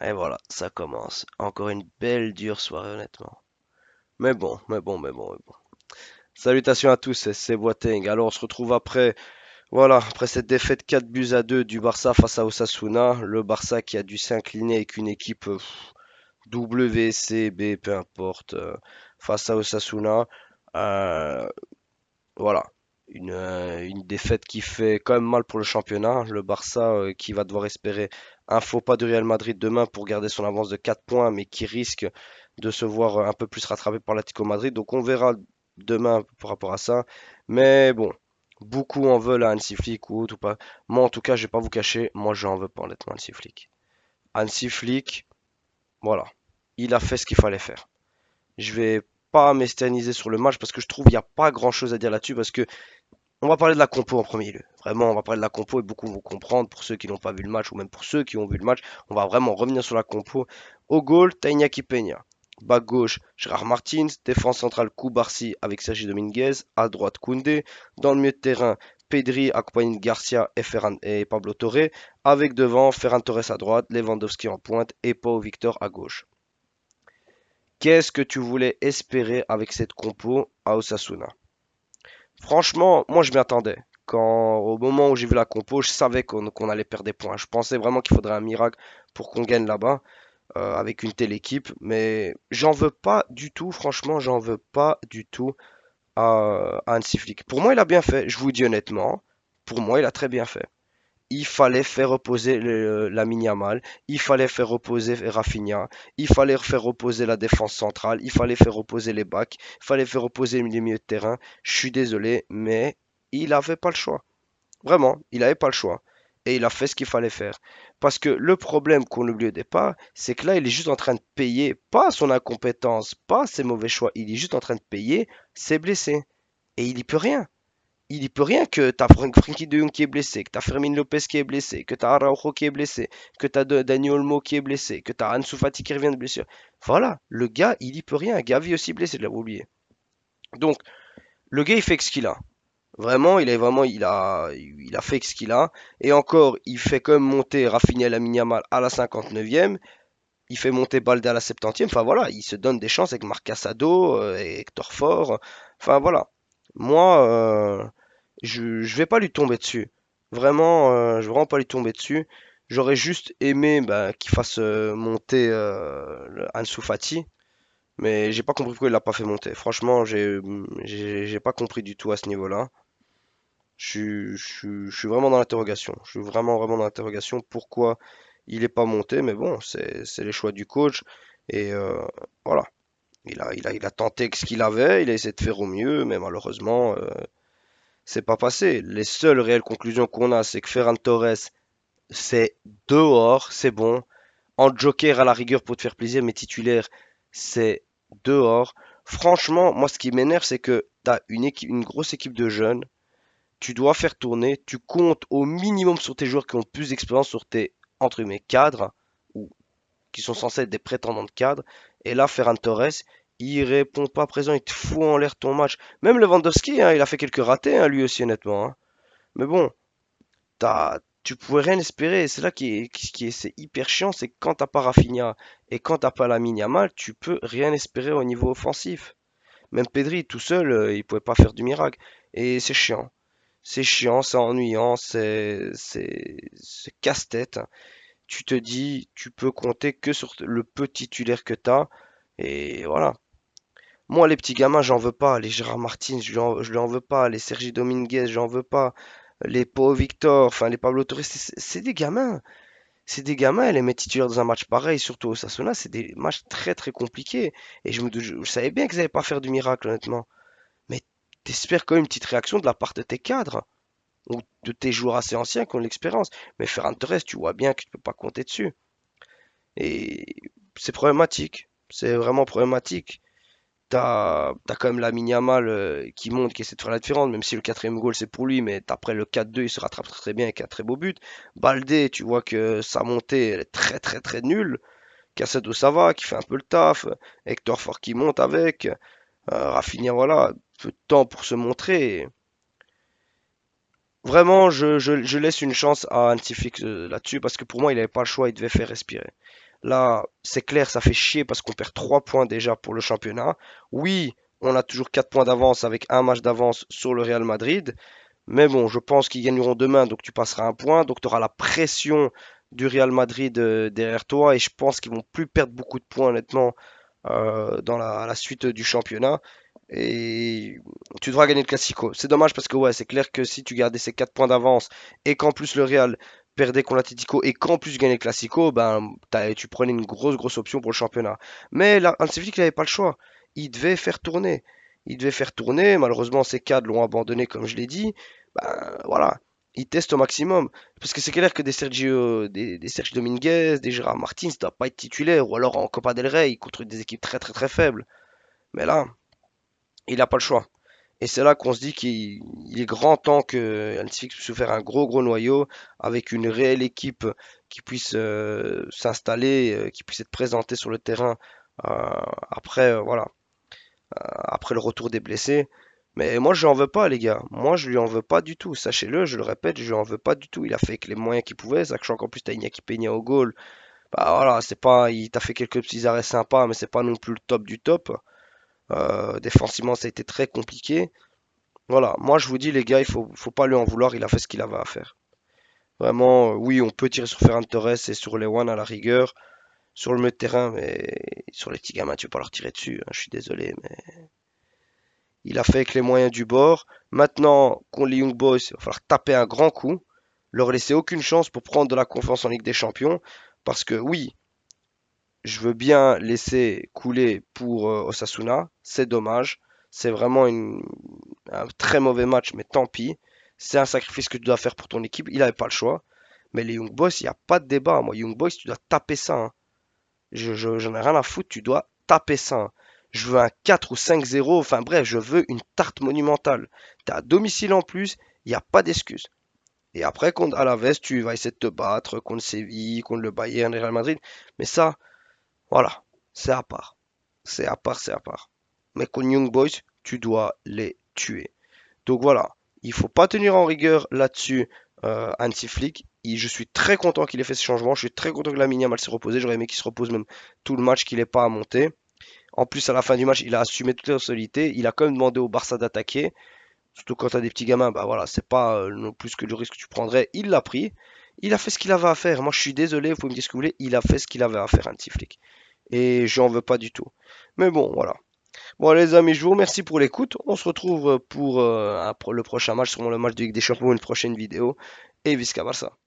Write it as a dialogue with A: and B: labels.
A: Et voilà, ça commence. Encore une belle dure soirée, honnêtement. Mais bon. Salutations à tous, c'est Boateng. Alors, on se retrouve après cette défaite 4 buts à 2 du Barça face à Osasuna. Le Barça qui a dû s'incliner avec une équipe WCB, peu importe, face à Osasuna. Euh, voilà. Une défaite qui fait quand même mal pour le championnat. Le Barça qui va devoir espérer un faux pas du Real Madrid demain pour garder son avance de 4 points, mais qui risque de se voir un peu plus rattrapé par l'Atlético Madrid. Donc on verra demain par rapport à ça. Mais bon, beaucoup en veulent à Hansi Flick ou autre ou pas. Moi en tout cas, je vais pas vous cacher, moi j'en veux pas honnêtement Hansi Flick. Hansi Flick, voilà, il a fait ce qu'il fallait faire. Je vais pas m'externiser sur le match parce que je trouve qu'il n'y a pas grand chose à dire là-dessus parce que on va parler de la compo en premier lieu. Vraiment, on va parler de la compo et beaucoup vont comprendre. Pour ceux qui n'ont pas vu le match ou même pour ceux qui ont vu le match, on va vraiment revenir sur la compo. Au goal, Tainaki Peña. Bas gauche, Gérard Martins. Défense centrale, Koubarsi avec Sergi Dominguez. À droite, Koundé. Dans le milieu de terrain, Pedri accompagné de Garcia et Pablo Torre. Avec devant, Ferran Torres à droite, Lewandowski en pointe et Pau Victor à gauche. Qu'est-ce que tu voulais espérer avec cette compo à Osasuna? Franchement, moi je m'y attendais. Au moment où j'ai vu la compo, je savais qu'on allait perdre des points. Je pensais vraiment qu'il faudrait un miracle pour qu'on gagne là-bas avec une telle équipe. Mais j'en veux pas du tout, franchement, j'en veux pas du tout à Hansi Flick. Pour moi, il a bien fait. Je vous dis honnêtement, pour moi, il a très bien fait. Il fallait faire reposer Lamine Yamal, il fallait faire reposer Rafinha, il fallait faire reposer la défense centrale, il fallait faire reposer les backs, il fallait faire reposer les milieux de terrain. Je suis désolé, mais il n'avait pas le choix. Vraiment, il n'avait pas le choix. Et il a fait ce qu'il fallait faire. Parce que le problème qu'on oublie au départ, c'est que là, il est juste en train de payer, pas son incompétence, pas ses mauvais choix, il est juste en train de payer ses blessés. Et il n'y peut rien. Il y peut rien que t'as Frankie de Jong qui est blessé, que t'as Fermin Lopez qui est blessé, que t'as Araujo qui est blessé, que t'as Dani Olmo qui est blessé, que t'as Ansu Fati qui revient de blessure. Voilà, le gars, il y peut rien. Gavi aussi blessé, je l'avais oublié. Donc, le gars, il fait ce qu'il a. Vraiment, il a fait ce qu'il a. Et encore, il fait quand même monter Rafinha Lamine Yamal à la 59e. Il fait monter Balde à la 70e. Enfin voilà, il se donne des chances avec Marc Casado et Hector Fort. Enfin voilà. Moi, je vais pas lui tomber dessus. Vraiment, je vais vraiment pas lui tomber dessus. J'aurais juste aimé bah, qu'il fasse monter Ansu Fati, mais j'ai pas compris pourquoi il l'a pas fait monter. Franchement, j'ai pas compris du tout à ce niveau-là. Je suis vraiment dans l'interrogation. Je suis vraiment dans l'interrogation. Pourquoi il est pas monté? Mais bon, c'est les choix du coach. Et voilà. Il a tenté ce qu'il avait. Il a essayé de faire au mieux. Mais malheureusement, c'est pas passé. Les seules réelles conclusions qu'on a, c'est que Ferran Torres, c'est dehors. C'est bon. En joker à la rigueur pour te faire plaisir. Mais titulaire, c'est dehors. Franchement, moi, ce qui m'énerve, c'est que tu as une grosse équipe de jeunes tu dois faire tourner, tu comptes au minimum sur tes joueurs qui ont plus d'expérience, sur tes, entre guillemets, cadres, ou qui sont censés être des prétendants de cadres. Et là, Ferran Torres, il répond pas présent, il te fout en l'air ton match. Même Lewandowski, hein, il a fait quelques ratés, hein, lui aussi, honnêtement. Hein. Mais bon, tu pouvais rien espérer. C'est là c'est hyper chiant, c'est que quand t'as pas Rafinha et quand t'as pas Lamine Yamal, tu peux rien espérer au niveau offensif. Même Pedri, tout seul, il pouvait pas faire du miracle. Et c'est chiant. C'est chiant, c'est ennuyant, c'est casse-tête. Tu te dis, tu peux compter que sur le peu titulaire que t'as. Et voilà. Moi, les petits gamins, j'en veux pas. Les Gérard Martins, je lui en veux pas. Les Sergi Dominguez, j'en veux pas. Les Pau Victor, enfin les Pablo Torre, c'est des gamins. C'est des gamins, les mettre titulaires dans un match pareil, surtout au Sassuolo, c'est des matchs très compliqués. Et je savais bien qu'ils n'allaient pas faire du miracle, honnêtement. Mais t'espères quand même une petite réaction de la part de tes cadres ou de tes joueurs assez anciens qui ont de l'expérience. Mais Ferran Torres, tu vois bien que tu peux pas compter dessus. Et c'est problématique. C'est vraiment problématique. T'as quand même la Yamal qui monte, qui essaie de faire la différence, même si le quatrième goal c'est pour lui, mais après le 4-2 il se rattrape très bien avec un très beau but. Baldé, tu vois que sa montée elle est très nulle. Casado ça va, qui fait un peu le taf. Hector Fort qui monte avec. Rafinha voilà, peu de temps pour se montrer. Vraiment, je laisse une chance à Hansi Flick là-dessus parce que pour moi, il n'avait pas le choix, il devait faire respirer. Là, c'est clair, ça fait chier parce qu'on perd 3 points déjà pour le championnat. Oui, on a toujours 4 points d'avance avec un match d'avance sur le Real Madrid. Mais bon, je pense qu'ils gagneront demain, donc tu passeras un point. Donc tu auras la pression du Real Madrid derrière toi et je pense qu'ils vont plus perdre beaucoup de points honnêtement dans à la suite du championnat. Et tu devras gagner le Classico. C'est dommage parce que ouais, c'est clair que si tu gardais ces 4 points d'avance et qu'en plus le Real perdait contre l'Atlético et qu'en plus gagnait le Classico, ben tu prenais une grosse option pour le championnat. Mais là, Hansi Flick, il n'avait pas le choix. Il devait faire tourner. Il devait faire tourner. Malheureusement, ses cadres l'ont abandonné, comme je l'ai dit. Ben voilà. Il teste au maximum. Parce que c'est clair que des Sergio Dominguez, des Gérard Martins, ça doit pas être titulaire. Ou alors en Copa del Rey contre des équipes très faibles. Mais là, il n'a pas le choix. Et c'est là qu'on se dit qu'il est grand temps que Hansi puisse se faire un gros noyau avec une réelle équipe qui puisse s'installer, qui puisse être présentée sur le terrain euh, voilà, après le retour des blessés. Mais moi, je lui en veux pas, les gars. Moi, je lui en veux pas du tout. Sachez-le, je le répète, je lui en veux pas du tout. Il a fait avec les moyens qu'il pouvait, sachant qu'en plus, t'as Iñaki Peña au goal. Bah voilà, c'est pas, il t'a fait quelques petits arrêts sympas, mais c'est pas non plus le top du top. Défensivement, ça a été très compliqué. Voilà, moi je vous dis les gars, faut pas lui en vouloir, il a fait ce qu'il avait à faire. Vraiment, oui, on peut tirer sur Ferran Torres et sur les One à la rigueur, sur le milieu de terrain, mais sur les petits gamins, tu peux pas leur tirer dessus, hein, je suis désolé, mais il a fait avec les moyens du bord. Maintenant, contre les Young Boys, il va falloir taper un grand coup, leur laisser aucune chance pour prendre de la confiance en Ligue des Champions, parce que oui, je veux bien laisser couler pour Osasuna, c'est dommage, c'est vraiment un très mauvais match, mais tant pis. C'est un sacrifice que tu dois faire pour ton équipe. Il n'avait pas le choix. Mais les Young Boys, il n'y a pas de débat. Moi, Young Boys, tu dois taper ça, hein. J'en ai rien à foutre. Tu dois taper ça, hein. Je veux un 4 ou 5-0. Enfin bref, je veux une tarte monumentale. T'es à domicile en plus. Il n'y a pas d'excuse. Et après, contre Alaves, tu vas essayer de te battre contre Séville, contre le Bayern et Real Madrid. Mais ça, voilà, c'est à part. C'est à part, c'est à part. Mais contre Young Boys, tu dois les tuer. Donc voilà, il faut pas tenir en rigueur là-dessus Hansi Flick. Je suis très content qu'il ait fait ce changement. Je suis très content que Lamine Yamal s'est reposé. J'aurais aimé qu'il se repose même tout le match, qu'il n'ait pas à monter. En plus, à la fin du match, il a assumé toutes les responsabilités. Il a quand même demandé au Barça d'attaquer. Surtout quand tu as des petits gamins, bah voilà, c'est pas non plus que le risque que tu prendrais. Il l'a pris. Il a fait ce qu'il avait à faire. Moi, je suis désolé, vous pouvez me dire ce que vous voulez. Il a fait ce qu'il avait à faire, Hansi Flick. Et j'en veux pas du tout. Mais bon, voilà. Bon, les amis, je vous remercie pour l'écoute. On se retrouve pour le prochain match, sûrement le match de Ligue des Champions, une prochaine vidéo. Et Visca Barça.